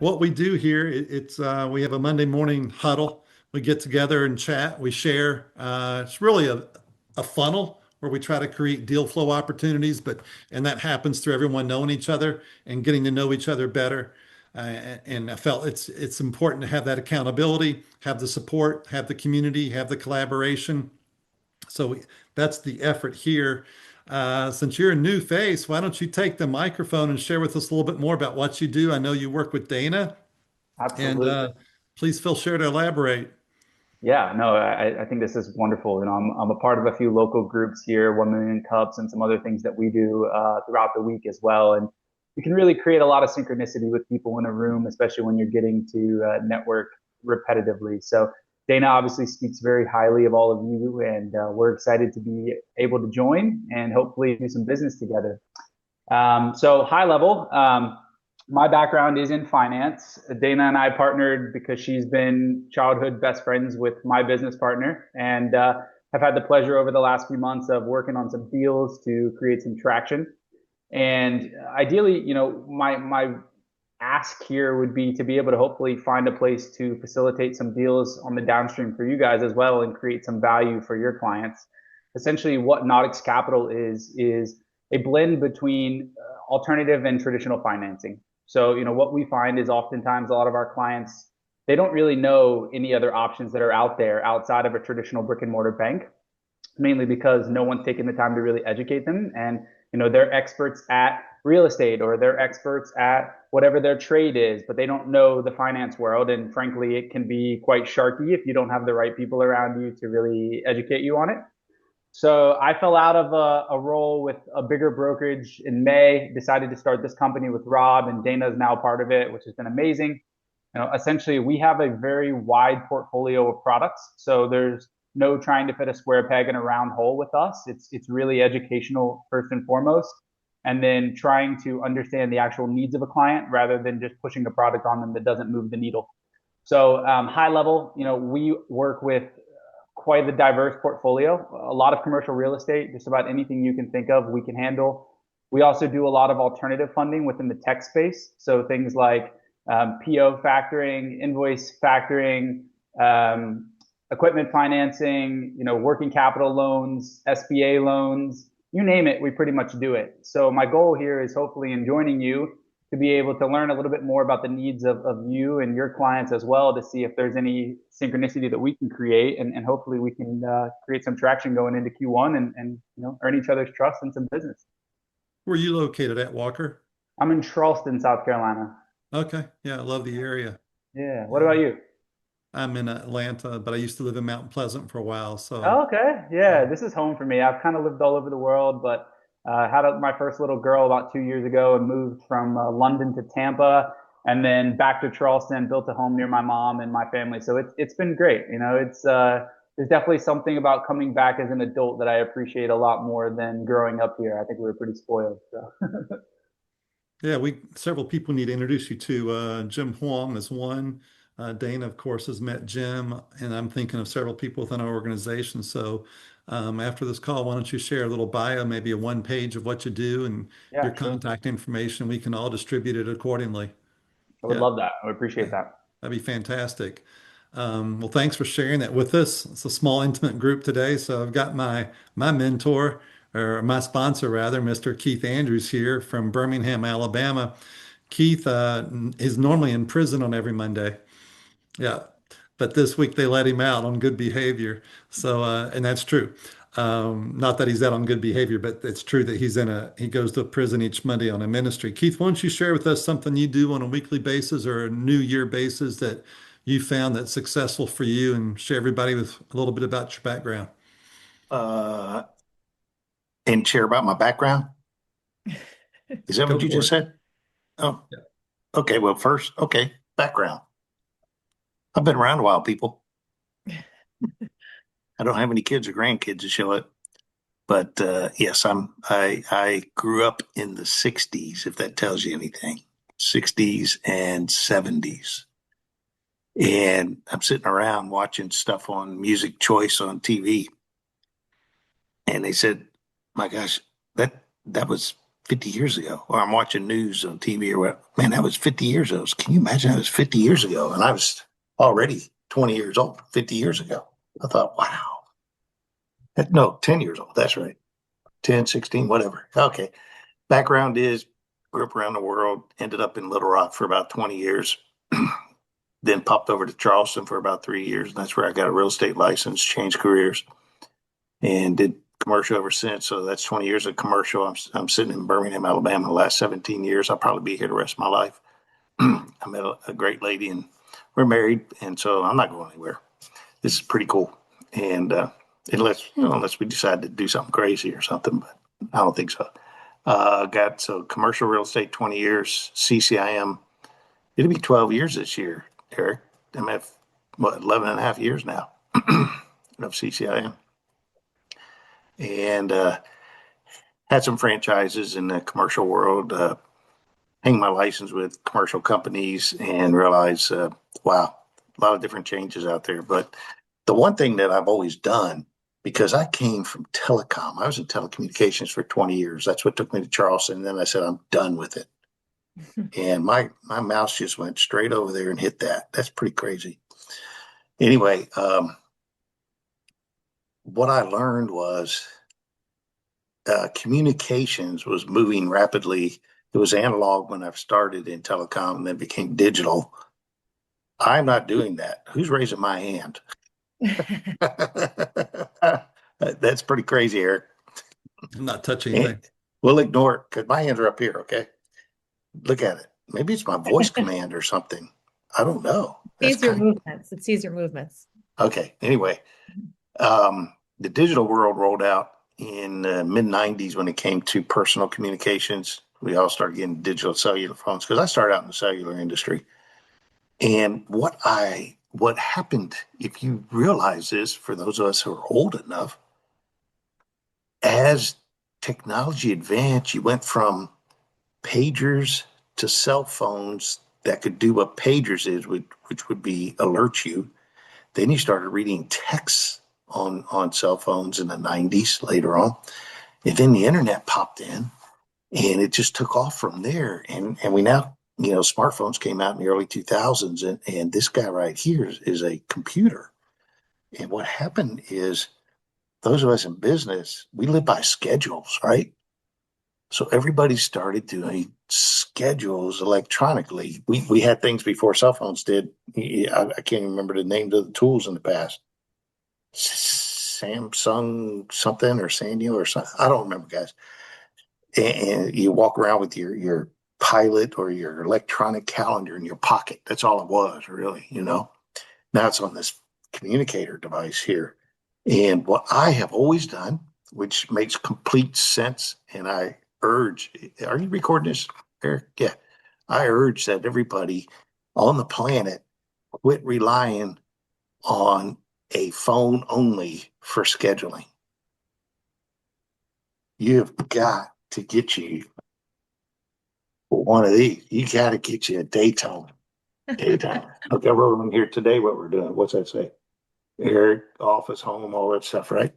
what we do here, it's we have a Monday morning huddle. We get together and chat. We share. It's really a funnel where we try to create deal flow opportunities, and that happens through everyone knowing each other and getting to know each other better. And I felt it's important to have that accountability, have the support, have the community, have the collaboration. So that's the effort here. Since you're a new face, why don't you take the microphone and share with us a little bit more about what you do? I know you work with Dana, and Absolutely. please feel sure to elaborate. Yeah, no, I think this is wonderful. I'm a part of a few local groups here, 1 Million Cups, and some other things that we do throughout the week as well. And you can really create a lot of synchronicity with people in a room, especially when you're getting to network repetitively. So Dana obviously speaks very highly of all of you, and we're excited to be able to join and hopefully do some business together. So high level, my background is in finance. Dana and I partnered because she's been childhood best friends with my business partner, and have had the pleasure over the last few months of working on some deals to create some traction. And ideally, my ask here would be to be able to hopefully find a place to facilitate some deals on the downstream for you guys as well and create some value for your clients. Essentially, what Nautix Capital is a blend between alternative and traditional financing. So, what we find is oftentimes a lot of our clients, they don't really know any other options that are out there outside of a traditional brick and mortar bank, mainly because no one's taken the time to really educate them. And, they're experts at real estate or they're experts at whatever their trade is, but they don't know the finance world. And frankly, it can be quite sharky if you don't have the right people around you to really educate you on it. So I fell out of a role with a bigger brokerage in May, decided to start this company with Rob, and Dana is now part of it, which has been amazing. Essentially, we have a very wide portfolio of products. So there's no trying to fit a square peg in a round hole with us. It's really educational first and foremost, and then trying to understand the actual needs of a client rather than just pushing a product on them that doesn't move the needle. So high level, we work with quite a diverse portfolio, a lot of commercial real estate, just about anything you can think of, we can handle. We also do a lot of alternative funding within the tech space. So things like PO factoring, invoice factoring, equipment financing, working capital loans, SBA loans, you name it, we pretty much do it. So my goal here is hopefully in joining you to be able to learn a little bit more about the needs of you and your clients as well to see if there's any synchronicity that we can create, and hopefully we can create some traction going into Q1 and earn each other's trust and some business. Where are you located at, Walker? I'm in Charleston, South Carolina. Okay, yeah, I love the area. Yeah. What Yeah, about you? I'm in Atlanta, but I used to live in Mount Pleasant for a while. Oh, So, okay. Yeah, this is home for me. I've kind of lived all over the world, but my first little girl about 2 years ago and moved from London to Tampa and then back to Charleston, built a home near my mom and my family. So it's been great. There's definitely something about coming back as an adult that I appreciate a lot more than growing up here. I think we were pretty spoiled. So yeah, we several people need to introduce you to. Jim Huang is one. Dana, of course, has met Jim, and I'm thinking of several people within our organization. So, after this call, why don't you share a little bio, maybe a one page of what you do and your yeah, sure. contact information? We can all distribute it accordingly. I would Yeah, love that. I would appreciate yeah, that. that'd be fantastic. Well, thanks for sharing that with us. It's a small, intimate group today. So I've got my mentor, or my sponsor rather, Mr. Keith Andrews here from Birmingham, Alabama. Keith is normally in prison on every Monday. Yeah. But this week they let him out on good behavior. So, and that's true. Not that he's out on good behavior, but it's true that he goes to prison each Monday on a ministry. Keith, why don't you share with us something you do on a weekly basis or a New Year basis that you found that's successful for you and share everybody with a little bit about your background? uh, and share about my background. Is that Go what you for just it. said? Oh, Yeah. okay. Well, first, okay, background. I've been around a while, people. I don't have any kids or grandkids to show it, but yes, I grew up in the '60s, if that tells you anything. '60s and '70s, and I'm sitting around watching stuff on Music Choice on TV, and they said, "My gosh, that was 50 years ago. Or I'm watching news on TV or what. Man, that was 50 years ago. Can you imagine that was 50 years ago? And I was already 20 years old 50 years ago. I thought, wow. No, 10 years old. That's right. 10, 16, whatever. Okay. Background is grew up around the world, ended up in Little Rock for about 20 years, then popped over to Charleston for about 3 years. And that's where I got a real estate license, changed careers, and did commercial ever since. So that's 20 years of commercial. I'm sitting in Birmingham, Alabama the last 17 years. I'll probably be here the rest of my life. I met a great lady and we're married. And so I'm not going anywhere. This is pretty cool. And unless we decide to do something crazy or something, but I don't think so. Got so commercial real estate 20 years, CCIM. It'll be 12 years this year, Eric. I'm at what 11 and a half years now of CCIM, and had some franchises in the commercial world. Hang my license with commercial companies and realize, wow, a lot of different changes out there. But the one thing that I've always done, because I came from telecom, I was in telecommunications for 20 years. That's what took me to Charleston. And then I said, I'm done with it. And my mouse just went straight over there and hit that. That's pretty crazy. Anyway, what I learned was communications was moving rapidly. It was analog when I started in telecom and then became digital. I'm not doing that. Who's raising my hand? That's pretty crazy, Eric. I'm not touching And anything. we'll ignore it because my hands are up here. Okay. Look at it. Maybe it's my voice command or something. I don't know. That's Sees your kind of movements. It sees your movements. okay. Anyway, the digital world rolled out in the mid 90s when it came to personal communications. We all started getting digital cellular phones because I started out in the cellular industry. And what happened, if you realize this, for those of us who are old enough, as technology advanced, you went from pagers to cell phones that could do what pagers is, which would be alert you. Then you started reading texts on cell phones in the 90s later on. And then the internet popped in and it just took off from there. And we now, smartphones came out in the early 2000s. And this guy right here is a computer. And what happened is those of us in business, we live by schedules, right? So everybody started doing schedules electronically. We had things before cell phones did. I can't even remember the names of the tools in the past. Samsung something or Sanyo or something. I don't remember, guys. And you walk around with your pilot or your electronic calendar in your pocket. That's all it was, really, Now it's on this communicator device here. And what I have always done, which makes complete sense, and I urge, are you recording this, Eric? Yeah. I urge that everybody on the planet quit relying on a phone only for scheduling. You've got to get you one of these. You got to get you a Daytona. Daytime. Okay, we're on here today. What we're doing? What's that say? Eric, office, home, all that stuff, right?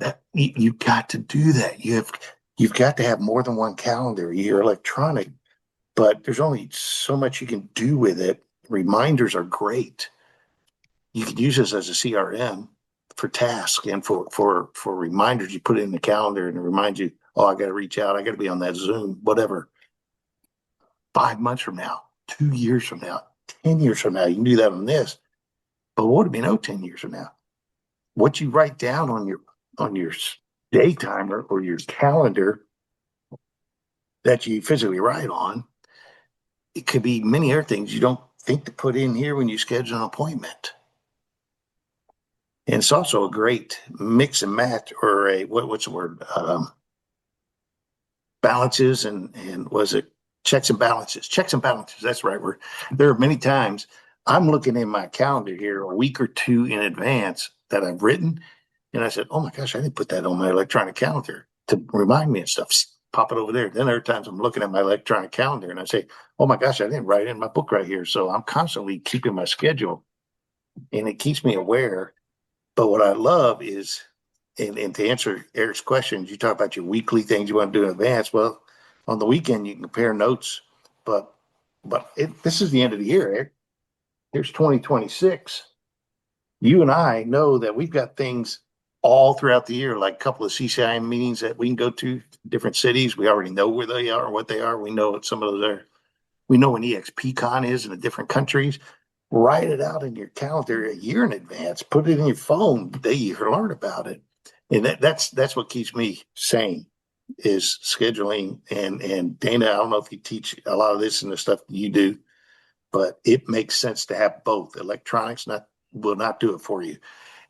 That you got to do that. You've got to have more than one calendar. You're electronic, but there's only so much you can do with it. Reminders are great. You can use this as a CRM for tasks and for reminders. You put it in the calendar and it reminds you, oh, I got to reach out. I got to be on that Zoom, whatever. 5 months from now, 2 years from now, 10 years from now, you can do that on this. But what would we know 10 years from now? What you write down on your day timer or your calendar that you physically write on, it could be many other things you don't think to put in here when you schedule an appointment. And it's also a great mix and match, or what's the word? Balances and was it checks and balances? Checks and balances. That's the right word. There are many times I'm looking in my calendar here a week or two in advance that I've written, and I said, "Oh my gosh, I didn't put that on my electronic calendar to remind me of stuff." Pop it over there. Then there are times I'm looking at my electronic calendar and I say, "Oh my gosh, I didn't write it in my book right here." So I'm constantly keeping my schedule, and it keeps me aware. But what I love is and to answer Eric's questions, you talk about your weekly things you want to do in advance. Well, on the weekend you can compare notes, but this is the end of the year, Eric. Here's 2026. You and I know that we've got things all throughout the year, like a couple of CCI meetings that we can go to different cities. We already know where they are, what they are. We know what some of those are. We know when EXPCon is in the different countries. Write it out in your calendar a year in advance. Put it in your phone the day you learn about it, and that's what keeps me sane is scheduling. And Dana, I don't know if you teach a lot of this and the stuff you do, but it makes sense to have both. Electronics not will not do it for you.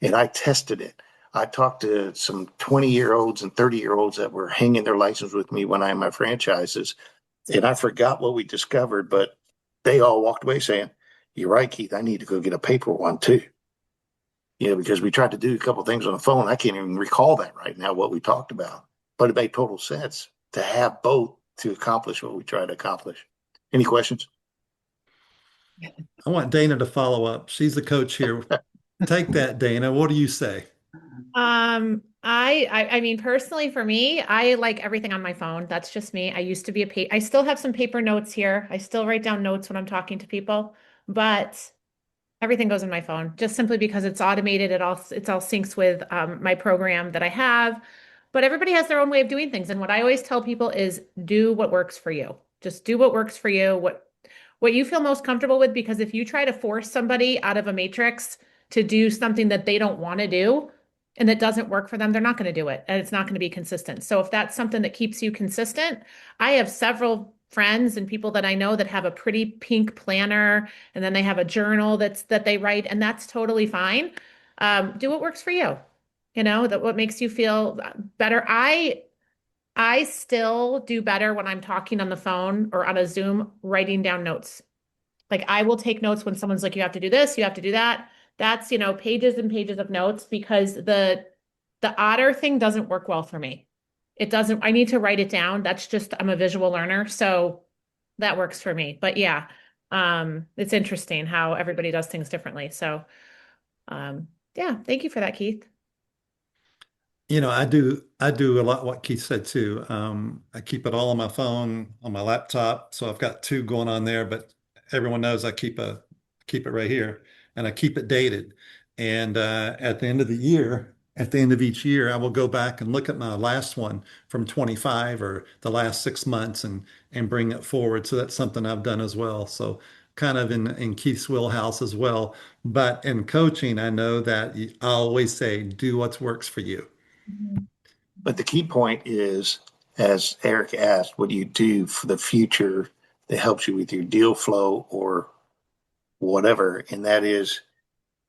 And I tested it. I talked to some 20-year-olds and 30-year-olds that were hanging their license with me when I had my franchises, and I forgot what we discovered, but they all walked away saying, "You're right, Keith. I need to go get a paper one too." Because we tried to do a couple of things on the phone. I can't even recall that right now what we talked about, but it made total sense to have both to accomplish what we try to accomplish. Any questions? I want Dana to follow up. She's the coach here. Take that, Dana. What do you say? I mean, personally for me, I like everything on my phone. That's just me. I used to be I still have some paper notes here. I still write down notes when I'm talking to people, but everything goes in my phone just simply because it's automated. It's all syncs with my program that I have. But everybody has their own way of doing things. And what I always tell people is do what works for you. Just do what works for you, what you feel most comfortable with, because if you try to force somebody out of a matrix to do something that they don't want to do and that doesn't work for them, they're not going to do it and it's not going to be consistent. So if that's something that keeps you consistent, I have several friends and people that I know that have a pretty pink planner and then they have a journal that they write, and that's totally fine. Do what works for you. That what makes you feel better. I still do better when I'm talking on the phone or on a Zoom, writing down notes. Like I will take notes when someone's like, you have to do this, you have to do that. That's, pages and pages of notes, because the otter thing doesn't work well for me. It doesn't, I need to write it down. That's just, I'm a visual learner. So that works for me. But yeah, it's interesting how everybody does things differently. So yeah, thank you for that, Keith. I do a lot what Keith said too. I keep it all on my phone, on my laptop. So I've got two going on there, but everyone knows I keep it right here and I keep it dated. And at the end of the year, at the end of each year, I will go back and look at my last one from 25 or the last 6 months and bring it forward. So that's something I've done as well. So kind of in Keith's wheelhouse as well. But in coaching, I know that I always say, do what works for you. Mhm. But the key point is, as Eric asked, what do you do for the future that helps you with your deal flow or whatever? And that is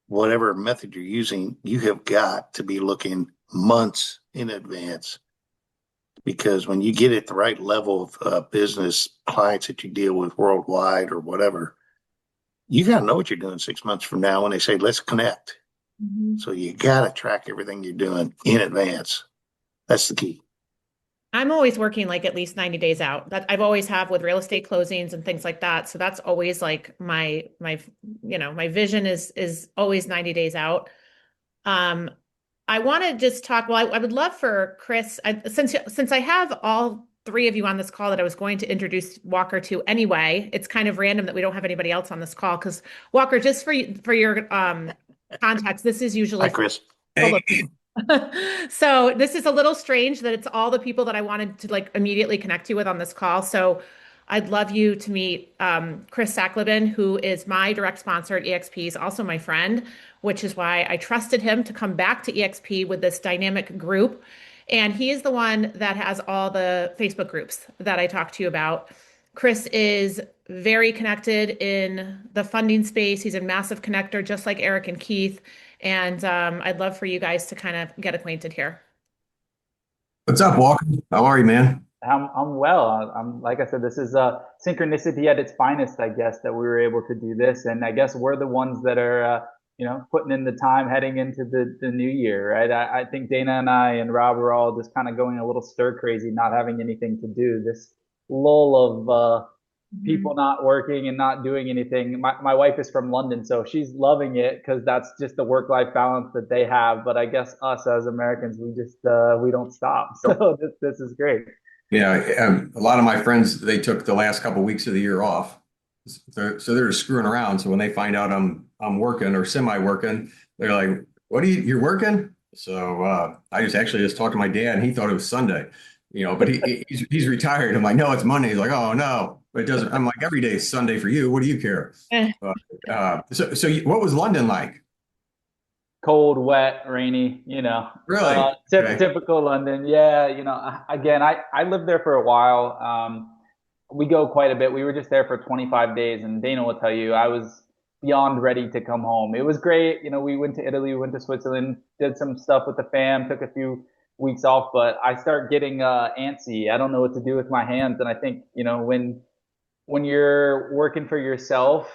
whatever method you're using, you have got to be looking months in advance, because when you get at the right level of business clients that you deal with worldwide or whatever, you got to know what you're doing 6 months from now when they say, let's connect. Mhm. So you got to track everything you're doing in advance. That's the key. I'm always working like at least 90 days out. That I've always have with real estate closings and things like that. So that's always like my vision is always 90 days out. Um, I want to just talk. Well, I would love for Chris, since I have all three of you on this call that I was going to introduce Walker to anyway. It's kind of random that we don't have anybody else on this call because Walker, just for your context, this is Hi, usually Chris. full of Hey. people. So this is a little strange that it's all the people that I wanted to like immediately connect you with on this call. So I'd love you to meet Chris Sackleben, who is my direct sponsor at EXP. He's also my friend, which is why I trusted him to come back to EXP with this dynamic group. And he is the one that has all the Facebook groups that I talked to you about. Chris is very connected in the funding space. He's a massive connector, just like Eric and Keith. And I'd love for you guys to kind of get acquainted here. What's up, Walker? How are you, man? I'm well. I'm like I said, this is synchronicity at its finest, I guess, that we were able to do this, and I guess we're the ones that are, putting in the time heading into the new year, right? I think Dana and I and Rob are all just kind of going a little stir crazy, not having anything to do. This lull of people not working and not doing anything. My wife is from London, so she's loving it because that's just the work-life balance that they have. But I guess us as Americans, we just we don't stop. So this is great. Yeah, a lot of my friends, they took the last couple weeks of the year off. So they're screwing around. So when they find out I'm working or semi-working, they're like, "What are you're working?" So I just talked to my dad, and he thought it was Sunday, but he's retired. I'm like, "No, it's Monday." He's like, "Oh no," but it doesn't. I'm like, "Every day is Sunday for you. What do you care?" Eh, What was London like? Cold, wet, rainy, Really? Okay. typical London. Yeah, again, I lived there for a while. We go quite a bit. We were just there for 25 days, and Dana will tell you, I was beyond ready to come home. It was great. We went to Italy, we went to Switzerland, did some stuff with the fam, took a few weeks off, but I start getting antsy. I don't know what to do with my hands, and I think, when you're working for yourself,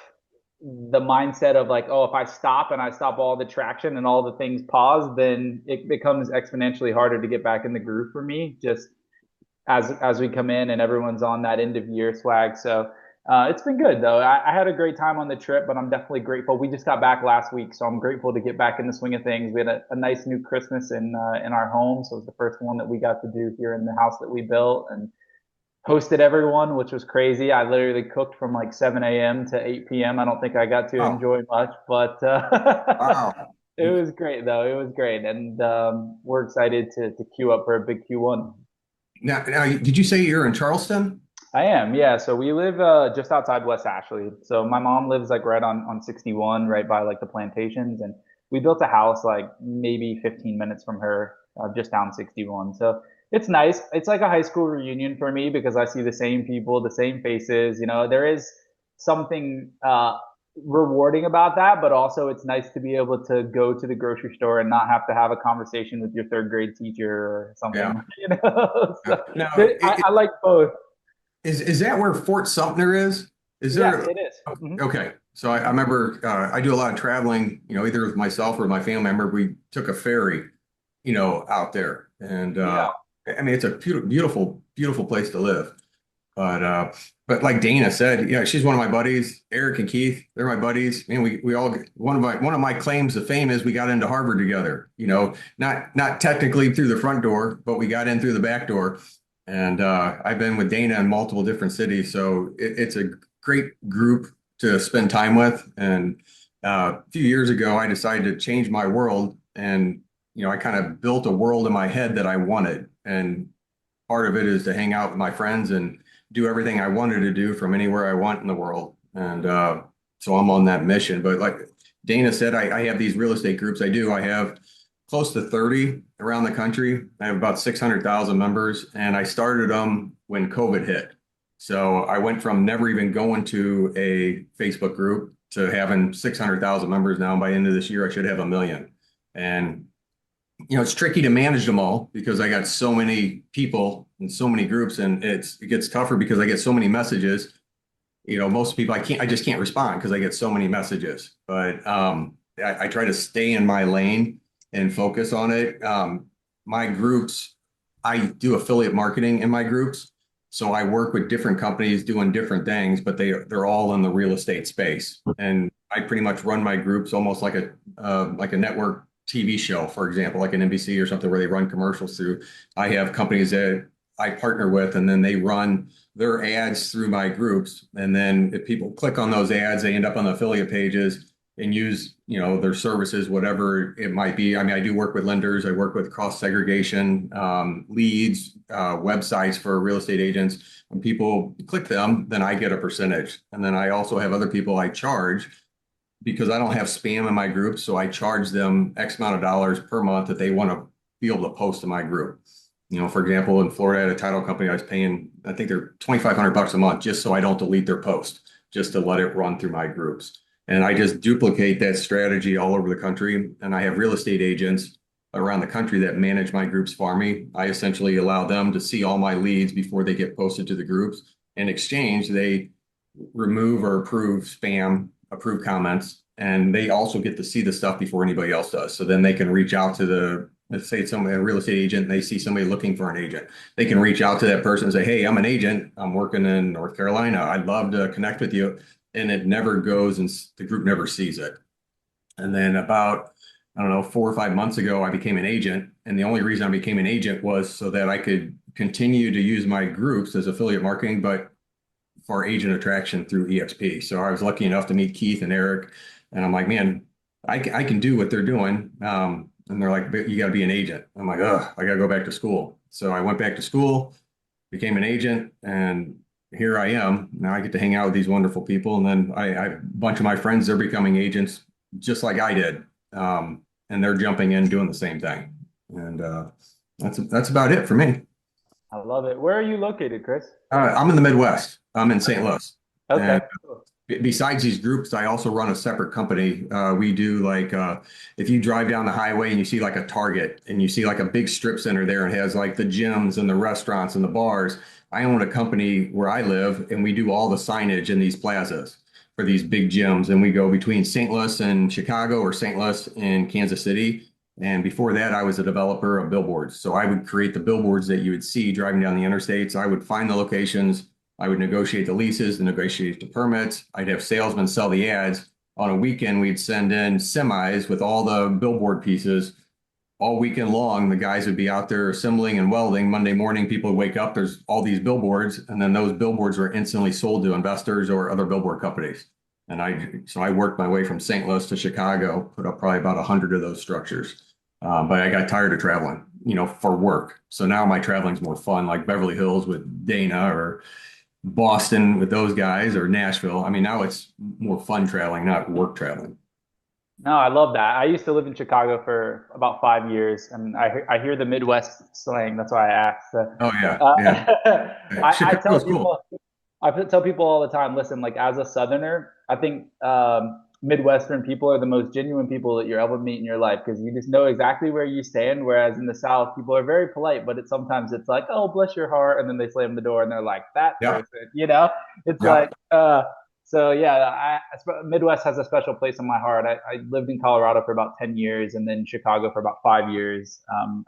the mindset of like, oh, if I stop and I stop all the traction and all the things pause, then it becomes exponentially harder to get back in the groove for me. Just as we come in and everyone's on that end of year swag. So it's been good though. I had a great time on the trip, but I'm definitely grateful. We just got back last week, so I'm grateful to get back in the swing of things. We had a nice new Christmas in our home, so it was the first one that we got to do here in the house that we built, and hosted everyone, which was crazy. I literally cooked from like 7 a.m. to 8 p.m. I don't think I got to Oh, enjoy much, but wow. it was great though. It was great, and we're excited to queue up for a big Q1. Now, did you say you're in Charleston? I am, yeah. So we live just outside West Ashley. So my mom lives like right on 61, right by like the plantations, and we built a house like maybe 15 minutes from her, just down 61. So it's nice. It's like a high school reunion for me because I see the same people, the same faces. There is something rewarding about that, but also it's nice to be able to go to the grocery store and not have to have a conversation with your third grade teacher or something. Yeah. So Now, I like both. is that where Fort Sumter is? Is Yes, there? it is. Mhm. Okay. So I remember I do a lot of traveling, either with myself or my family. I remember we took a ferry, out there. And Yeah. I mean, it's a beautiful, beautiful place to live. But like Dana said, she's one of my buddies. Eric and Keith, they're my buddies. And we all one of my claims to fame is we got into Harvard together. Not technically through the front door, but we got in through the back door. And I've been with Dana in multiple different cities, so it's a great group to spend time with. And a few years ago, I decided to change my world, and I kind of built a world in my head that I wanted. And part of it is to hang out with my friends and do everything I wanted to do from anywhere I want in the world. And so I'm on that mission. But like Dana said, I have these real estate groups. I have close to 30 around the country. I have about 600,000 members, and I started them when COVID hit. So I went from never even going to a Facebook group to having 600,000 members now. By the end of this year, I should have 1 million. And it's tricky to manage them all because I got so many people and so many groups, and it gets tougher because I get so many messages. Most people I just can't respond because I get so many messages. But I try to stay in my lane and focus on it. My groups, I do affiliate marketing in my groups, so I work with different companies doing different things, but they're all in the real estate space, and I pretty much run my groups almost like a network TV show, for example, like an NBC or something where they run commercials through. I have companies that I partner with, and then they run their ads through my groups. And then if people click on those ads, they end up on the affiliate pages and use, their services, whatever it might be. I mean, I do work with lenders. I work with cross segregation, leads, websites for real estate agents. When people click them, then I get a percentage. And then I also have other people I charge because I don't have spam in my group. So I charge them X amount of dollars per month that they want to be able to post in my group. For example, in Florida, at a title company, I was paying, I think they're $2,500 a month just so I don't delete their post, just to let it run through my groups. And I just duplicate that strategy all over the country. And I have real estate agents around the country that manage my groups for me. I essentially allow them to see all my leads before they get posted to the groups. In exchange, they remove or approve spam, approve comments, and they also get to see the stuff before anybody else does. So then they can reach out to let's say it's somebody, a real estate agent, and they see somebody looking for an agent, they can reach out to that person and say, hey, I'm an agent. I'm working in North Carolina. I'd love to connect with you. And it never goes and the group never sees it. And then about, I don't know, 4 or 5 months ago, I became an agent. And the only reason I became an agent was so that I could continue to use my groups as affiliate marketing, but for agent attraction through EXP. So I was lucky enough to meet Keith and Eric. And I'm like, man, I can do what they're doing. And they're like, but you got to be an agent. I'm like, oh, I got to go back to school. So I went back to school, became an agent, and here I am. Now I get to hang out with these wonderful people. And then a bunch of my friends, they're becoming agents just like I did. And they're jumping in doing the same thing. And that's about it for me. I love it. Where are you located, Chris? I'm in the Midwest. I'm in St. Louis. Okay. And besides these groups, I also run a separate company. We do like if you drive down the highway and you see like a Target and you see like a big strip center there and it has like the gyms and the restaurants and the bars. I own a company where I live and we do all the signage in these plazas for these big gyms. And we go between St. Louis and Chicago or St. Louis and Kansas City. And before that, I was a developer of billboards. So I would create the billboards that you would see driving down the interstates. I would find the locations. I would negotiate the leases, negotiate the permits. I'd have salesmen sell the ads. On a weekend, we'd send in semis with all the billboard pieces. All weekend long, the guys would be out there assembling and welding. Monday morning, people would wake up, there's all these billboards, and then those billboards were instantly sold to investors or other billboard companies. And so I worked my way from St. Louis to Chicago, put up probably about 100 of those structures. But I got tired of traveling, for work. So now my traveling's more fun, like Beverly Hills with Dana or Boston with those guys or Nashville. I mean, now it's more fun traveling, not work traveling. No, I love that. I used to live in Chicago for about 5 years, and I hear the Midwest slang. That's why I asked. Oh yeah, yeah. I tell Chicago's cool. people, tell people all the time, listen, like as a Southerner, I think Midwestern people are the most genuine people that you'll ever meet in your life because you just know exactly where you stand. Whereas in the South, people are very polite, but sometimes it's like, oh, bless your heart, and then they slam the door and they're like, that Yep, person, It's yep. like, so yeah, Midwest has a special place in my heart. I lived in Colorado for about 10 years and then Chicago for about 5 years.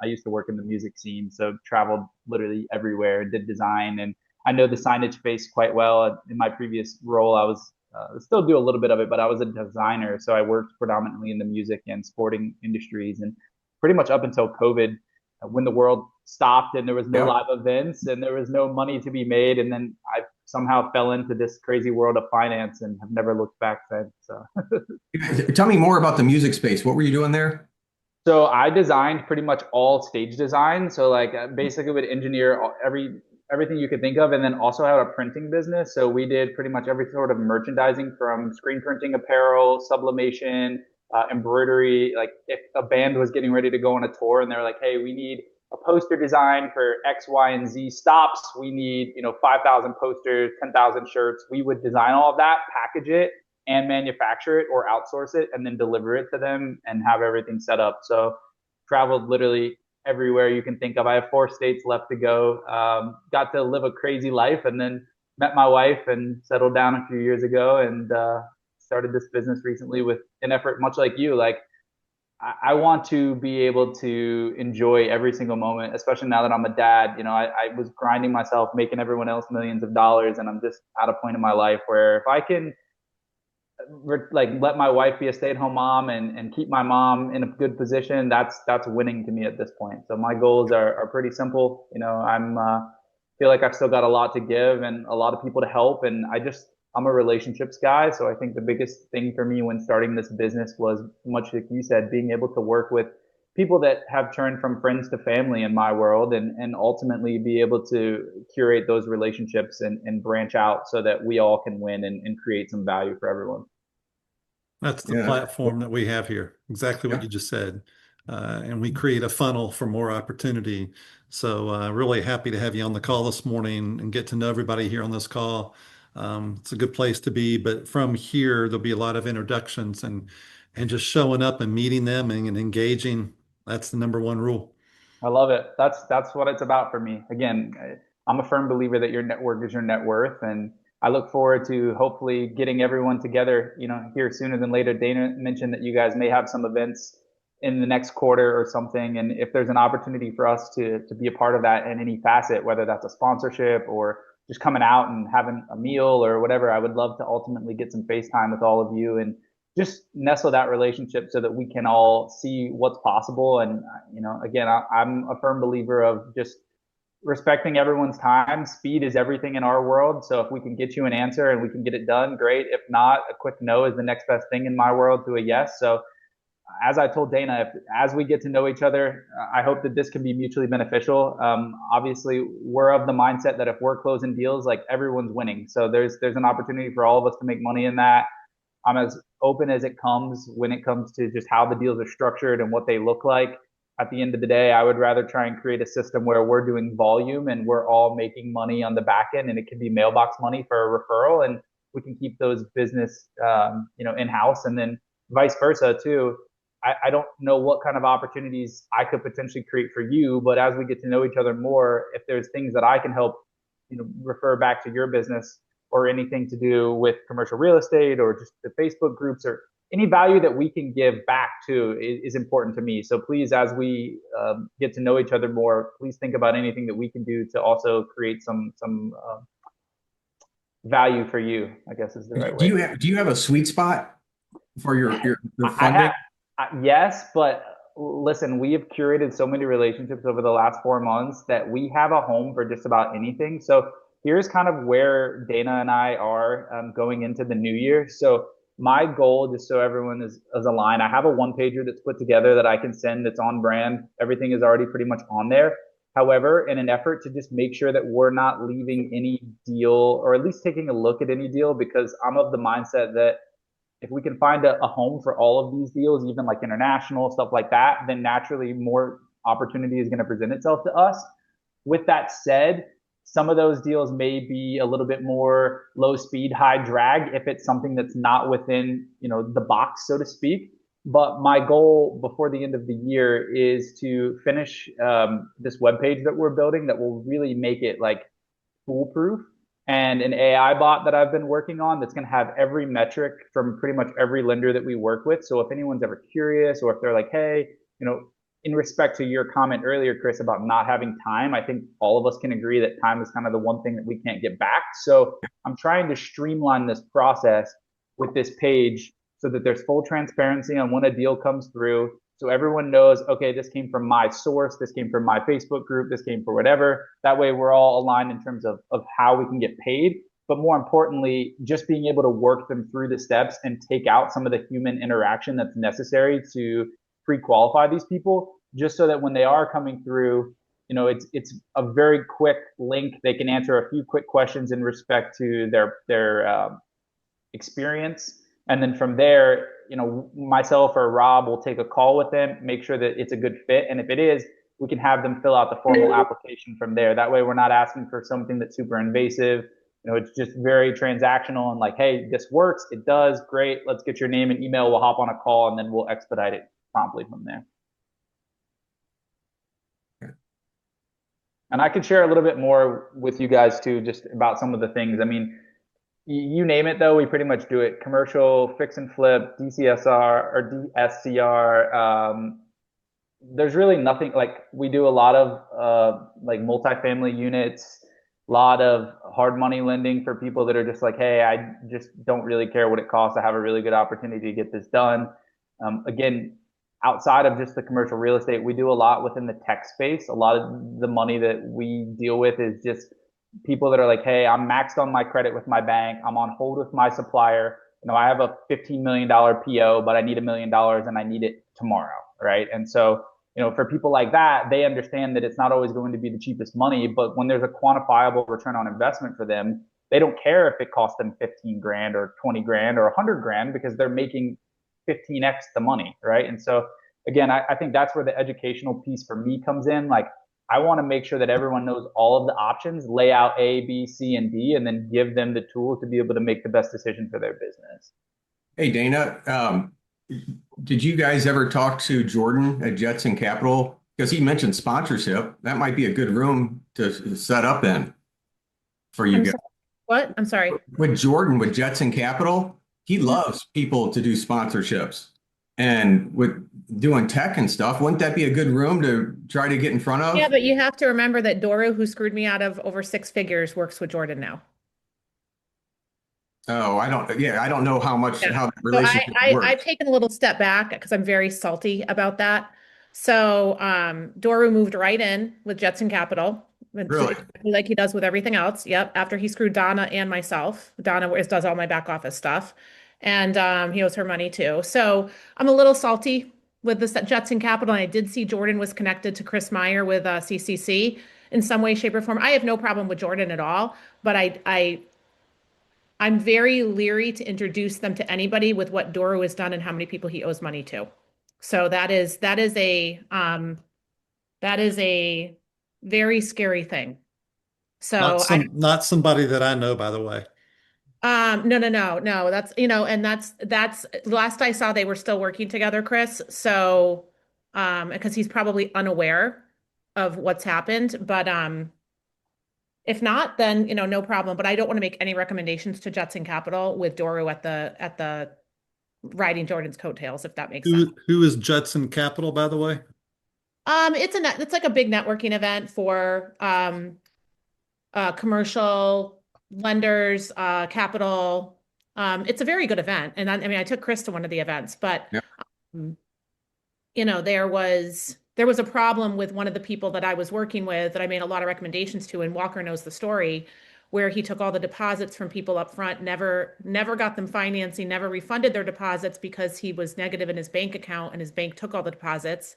I used to work in the music scene, so traveled literally everywhere, did design, and I know the signage space quite well. In my previous role, I was still do a little bit of it, but I was a designer, so I worked predominantly in the music and sporting industries, and pretty much up until COVID, when the world stopped and there was no Yep. live events and there was no money to be made, and then I somehow fell into this crazy world of finance and have never looked back since. So, Tell me more about the music space. What were you doing there? so I designed pretty much all stage design. So like basically would engineer everything you could think of, and then also had a printing business. So we did pretty much every sort of merchandising from screen printing, apparel, sublimation, embroidery. Like if a band was getting ready to go on a tour and they're like, hey, we need a poster design for X, Y, and Z stops. We need, 5,000 posters, 10,000 shirts. We would design all of that, package it, and manufacture it or outsource it and then deliver it to them and have everything set up. So traveled literally everywhere you can think of. I have 4 states left to go. Got to live a crazy life and then met my wife and settled down a few years ago and started this business recently with an effort much like you. Like I want to be able to enjoy every single moment, especially now that I'm a dad. I was grinding myself, making everyone else millions of dollars, and I'm just at a point in my life where if I can like let my wife be a stay-at-home mom and keep my mom in a good position, that's winning to me at this point. So my goals are pretty simple. I'm feel like I've still got a lot to give and a lot of people to help, and I'm a relationships guy. So I think the biggest thing for me when starting this business was, much like you said, being able to work with people that have turned from friends to family in my world, and ultimately be able to curate those relationships and branch out so that we all can win and create some value for everyone. That's the Yeah. platform that we have here. Exactly what Yeah. you just said. And we create a funnel for more opportunity. So really happy to have you on the call this morning and get to know everybody here on this call. It's a good place to be, but from here, there'll be a lot of introductions and just showing up and meeting them and engaging. That's the number one rule. I love it. That's what it's about for me. Again, I'm a firm believer that your network is your net worth, and I look forward to hopefully getting everyone together, here sooner than later. Dana mentioned that you guys may have some events in the next quarter or something. And if there's an opportunity for us to be a part of that in any facet, whether that's a sponsorship or just coming out and having a meal or whatever, I would love to ultimately get some FaceTime with all of you and just nestle that relationship so that we can all see what's possible. And, again, I'm a firm believer of just respecting everyone's time. Speed is everything in our world. So if we can get you an answer and we can get it done, great. If not, a quick no is the next best thing in my world to a yes. So as I told Dana, as we get to know each other, I hope that this can be mutually beneficial. Obviously, we're of the mindset that if we're closing deals, like everyone's winning. So there's an opportunity for all of us to make money in that. I'm as open as it comes when it comes to just how the deals are structured and what they look like. At the end of the day, I would rather try and create a system where we're doing volume and we're all making money on the back end, and it can be mailbox money for a referral, and we can keep those business, in house, and then vice versa too. I don't know what kind of opportunities I could potentially create for you, but as we get to know each other more, if there's things that I can help, refer back to your business or anything to do with commercial real estate or just the Facebook groups or any value that we can give back to is important to me. So please, as we get to know each other more, please think about anything that we can do to also create some value for you, I guess is the right way. Do you have a sweet spot for your funding? Yes, but listen, we have curated so many relationships over the last 4 months that we have a home for just about anything. So here's kind of where Dana and I are going into the new year. So my goal, just so everyone is aligned, I have a one pager that's put together that I can send that's on brand. Everything is already pretty much on there. However, in an effort to just make sure that we're not leaving any deal or at least taking a look at any deal, because I'm of the mindset that if we can find a home for all of these deals, even like international stuff like that, then naturally more opportunity is going to present itself to us. With that said, some of those deals may be a little bit more low speed, high drag if it's something that's not within, the box, so to speak. But my goal before the end of the year is to finish this webpage that we're building that will really make it like foolproof, and an AI bot that I've been working on that's going to have every metric from pretty much every lender that we work with. So if anyone's ever curious, or if they're like, hey, in respect to your comment earlier, Chris, about not having time, I think all of us can agree that time is kind of the one thing that we can't get back. So I'm trying to streamline this process with this page so that there's full transparency on when a deal comes through. So everyone knows, okay, this came from my source, this came from my Facebook group, this came from whatever. That way we're all aligned in terms of how we can get paid. But more importantly, just being able to work them through the steps and take out some of the human interaction that's necessary to pre-qualify these people, just so that when they are coming through, it's a very quick link. They can answer a few quick questions in respect to their experience. And then from there, myself or Rob will take a call with them, make sure that it's a good fit. And if it is, we can have them fill out the formal application from there. That way we're not asking for something that's super invasive. It's just very transactional and like, hey, this works. It does. Great. Let's get your name and email. We'll hop on a call and then we'll expedite it promptly from there. And I could share a little bit more with you guys too, just about some of the things. I mean, you name it though, we pretty much do it. Commercial, fix and flip, DCSR or DSCR. There's really nothing, like we do a lot of like multifamily units, a lot of hard money lending for people that are just like, hey, I just don't really care what it costs. I have a really good opportunity to get this done. Again, outside of just the commercial real estate, we do a lot within the tech space. A lot of the money that we deal with is just people that are like, hey, I'm maxed on my credit with my bank. I'm on hold with my supplier. I have a $15 million PO, but I need $1 million and I need it tomorrow. Right. And so, for people like that, they understand that it's not always going to be the cheapest money, but when there's a quantifiable return on investment for them, they don't care if it costs them 15 grand or 20 grand or 100 grand because they're making 15x the money. Right. And so again, I think that's where the educational piece for me comes in. Like, I want to make sure that everyone knows all of the options, lay out A, B, C, and D, and then give them the tools to be able to make the best decision for their business. Hey, Dana, did you guys ever talk to Jordan at Jetson Capital? Because he mentioned sponsorship. That might be a good room to set up in for you guys. What? I'm sorry. With Jordan, with Jetson Capital, he loves people to do sponsorships. And with doing tech and stuff, wouldn't that be a good room to try to get in front Yeah, of? but you have to remember that Doru, who screwed me out of over six figures, works with Jordan now. Oh, I don't know Yeah. how that So relationship I've works. taken a little step back because I'm very salty about that. So Doru moved right in with Jetson Capital, Really? exactly like he does with everything else. Yep. After he screwed Donna and myself, does all my back office stuff, and he owes her money too. So I'm a little salty with this Jetson Capital. And I did see Jordan was connected to Chris Meyer with CCC in some way, shape, or form. I have no problem with Jordan at all, but I'm very leery to introduce them to anybody with what Doro has done and how many people he owes money to. So that is a very scary thing. So I Not somebody that I know, by the way. no, that's and that's last I saw they were still working together, Chris. So because he's probably unaware of what's happened, but if not, then no problem. But I don't want to make any recommendations to Judson Capital with Doro at the riding Jordan's coattails, if that makes sense. Who is Judson Capital, by the way? It's like a big networking event for commercial lenders, capital. It's a very good event, and I mean, I took Chris to one of the events, but Yeah. um, there was a problem with one of the people that I was working with that I made a lot of recommendations to, and Walker knows the story, where he took all the deposits from people up front, never got them financing, never refunded their deposits because he was negative in his bank account and his bank took all the deposits,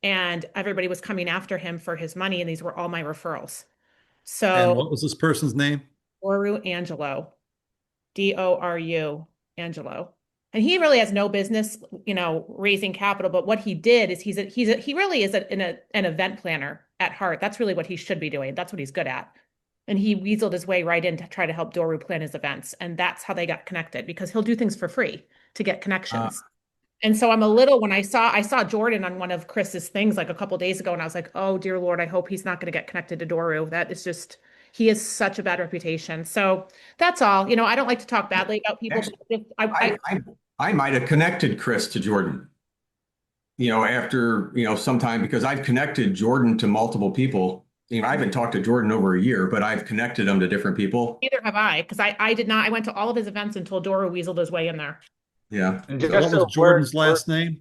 and everybody was coming after him for his money, and these were all my referrals. And So what was this person's name? Doru Angelo, Doru Angelo. And he really has no business, raising capital. But what he did is he really is an event planner at heart. That's really what he should be doing. That's what he's good at. And he weaseled his way right in to try to help Doru plan his events. And that's how they got connected because he'll do things for free to get Uh, connections. And so I'm a little when I saw Jordan on one of Chris's things like a couple days ago, and I was like, oh dear Lord, I hope he's not going to get connected to Doru. That is just he has such a bad reputation. So that's all. I don't like to talk badly about people, but Actually, just, I, I I might have connected Chris to Jordan, after, sometime because I've connected Jordan to multiple people. I haven't talked to Jordan over a year, but I've connected him to different people. neither have I, because I did not. I went to all of his events until Doru weaseled his way in there. Yeah. And So just What was so we're, Jordan's we're last name?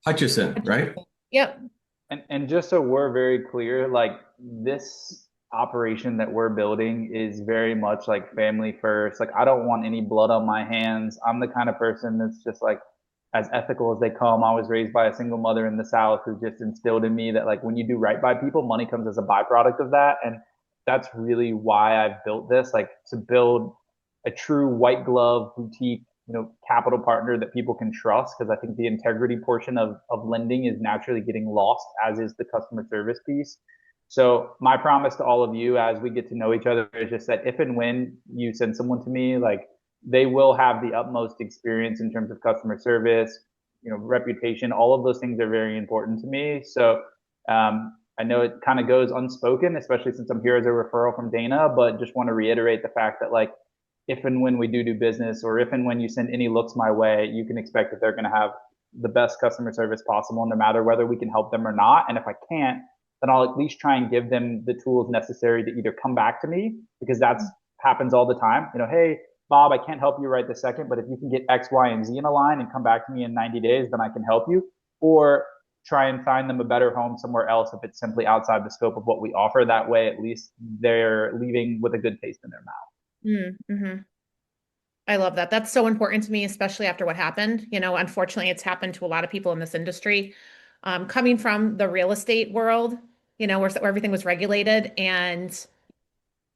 Hutchison, right? Yep. and just so we're very clear, like this operation that we're building is very much like family first. Like I don't want any blood on my hands. I'm the kind of person that's just like as ethical as they come. I was raised by a single mother in the South who just instilled in me that like when you do right by people, money comes as a byproduct of that. And that's really why I've built this, like to build a true white glove boutique, capital partner that people can trust. Because I think the integrity portion of lending is naturally getting lost, as is the customer service piece. So my promise to all of you as we get to know each other is just that if and when you send someone to me, like they will have the utmost experience in terms of customer service, reputation. All of those things are very important to me. So I know it kind of goes unspoken, especially since I'm here as a referral from Dana, but just want to reiterate the fact that like if and when we do business, or if and when you send any looks my way, you can expect that they're going to have the best customer service possible, no matter whether we can help them or not. And if I can't, then I'll at least try and give them the tools necessary to either come back to me, because that's happens all the time. Hey, Bob, I can't help you right this second, but if you can get X, Y, and Z in a line and come back to me in 90 days, then I can help you. Or try and find them a better home somewhere else if it's simply outside the scope of what we offer. That way, at least they're leaving with a good taste in their mouth. Mm-hmm. I love that. That's so important to me, especially after what happened. Unfortunately, it's happened to a lot of people in this industry. Coming from the real estate world, where everything was regulated, and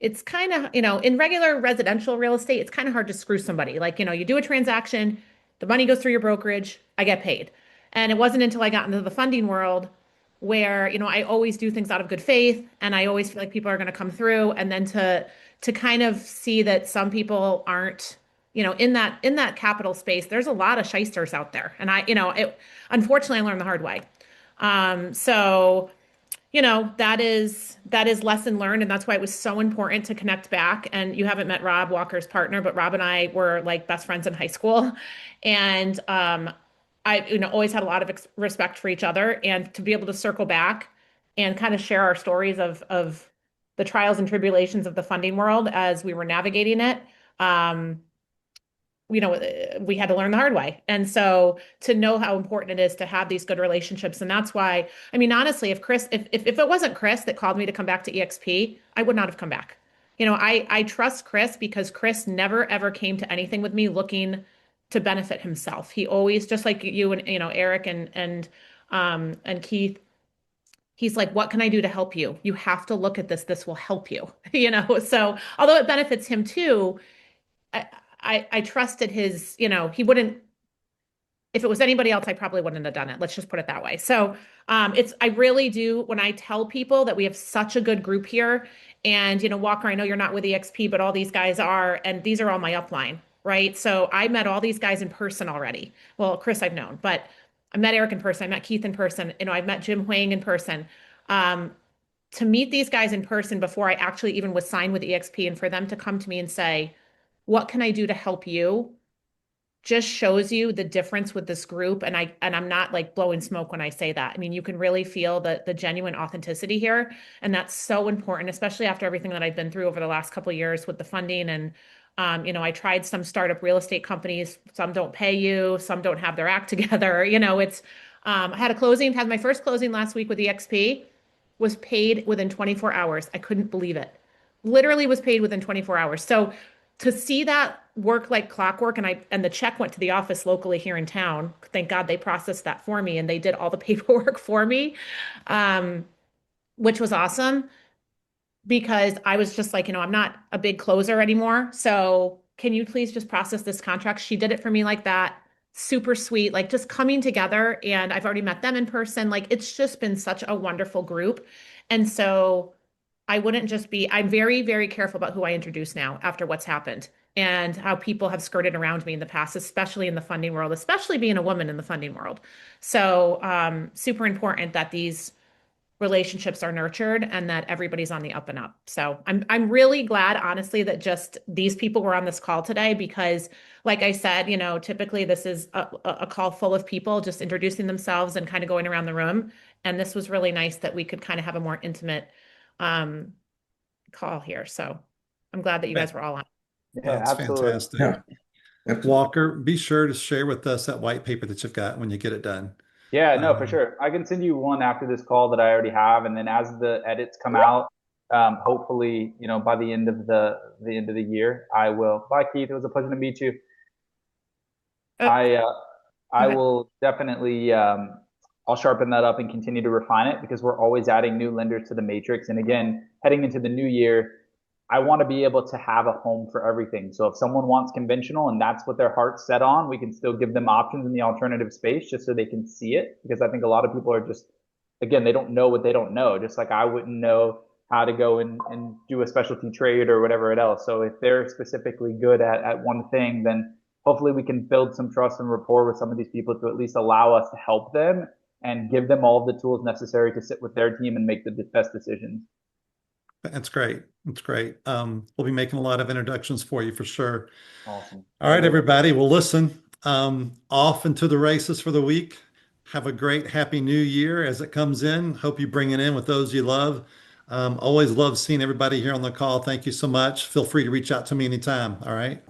it's kind of, in regular residential real estate, it's kind of hard to screw somebody. Like, you do a transaction, the money goes through your brokerage, I get paid. And it wasn't until I got into the funding world where, I always do things out of good faith and I always feel like people are going to come through. And then to kind of see that some people aren't, in that capital space, there's a lot of shysters out there. And unfortunately I learned the hard way. So that is lesson learned, and that's why it was so important to connect back. And you haven't met Rob, Walker's partner, but Rob and I were like best friends in high school, and I, always had a lot of respect for each other, and to be able to circle back and kind of share our stories of the trials and tribulations of the funding world as we were navigating it. Um, we had to learn the hard way. And so to know how important it is to have these good relationships. And that's why, I mean, honestly, if it wasn't Chris that called me to come back to EXP, I would not have come back. I trust Chris because Chris never ever came to anything with me looking to benefit himself. He always, just like you and, Eric and Keith, he's like, what can I do to help you? You have to look at this. This will help you, So although it benefits him too, I, I trusted his, he wouldn't, if it was anybody else, I probably wouldn't have done it. Let's just put it that way. So I really do, when I tell people that we have such a good group here, and, Walker, I know you're not with EXP, but all these guys are, and these are all my upline, right? So I met all these guys in person already. Well, Chris I've known, but I met Eric in person. I met Keith in person. I've met Jim Huang in person. Um, to meet these guys in person before I actually even was signed with EXP, and for them to come to me and say, what can I do to help you? Just shows you the difference with this group. And I'm not like blowing smoke when I say that. I mean, you can really feel the genuine authenticity here. And that's so important, especially after everything that I've been through over the last couple of years with the funding. And I tried some startup real estate companies. Some don't pay you, some don't have their act together. I had my first closing last week with EXP, was paid within 24 hours. I couldn't believe it. Literally was paid within 24 hours. So to see that work like clockwork, and the check went to the office locally here in town. Thank God they processed that for me and they did all the paperwork for me, um, which was awesome because I was just like, I'm not a big closer anymore. So can you please just process this contract? She did it for me like that. Super sweet, like just coming together. And I've already met them in person. Like it's just been such a wonderful group. And so I'm very, very careful about who I introduce now after what's happened and how people have skirted around me in the past, especially in the funding world, especially being a woman in the funding world. So, super important that these relationships are nurtured and that everybody's on the up and up. So I'm really glad, honestly, that just these people were on this call today because, like I said, typically this is a call full of people just introducing themselves and kind of going around the room. And this was really nice that we could kind of have a more intimate um, call here. So I'm glad that you guys were all on. Yeah, That's absolutely. fantastic. Yeah. Absolutely. Walker, be sure to share with us that white paper that you've got when you get it done. Yeah, no, for sure. I can send you one after this call that I already have, and then as the edits come out, hopefully, by the end of the year, I will. Bye, Keith. It was a pleasure to meet you. Uh, I will definitely I'll sharpen that up and continue to refine it because we're always adding new lenders to the matrix. And again, heading into the new year, I want to be able to have a home for everything. So if someone wants conventional and that's what their heart's set on, we can still give them options in the alternative space just so they can see it. Because I think a lot of people are just, again, they don't know what they don't know. Just like I wouldn't know how to go and do a specialty trade or whatever else. So if they're specifically good at one thing, then hopefully we can build some trust and rapport with some of these people to at least allow us to help them and give them all the tools necessary to sit with their team and make the best decisions. That's great. That's great. We'll be making a lot of introductions for you for sure. Awesome. All right, everybody. Well, listen, off into the races for the week. Have a great, happy new year as it comes in. Hope you bring it in with those you love. Always love seeing everybody here on the call. Thank you so much. Feel free to reach out to me anytime. All right.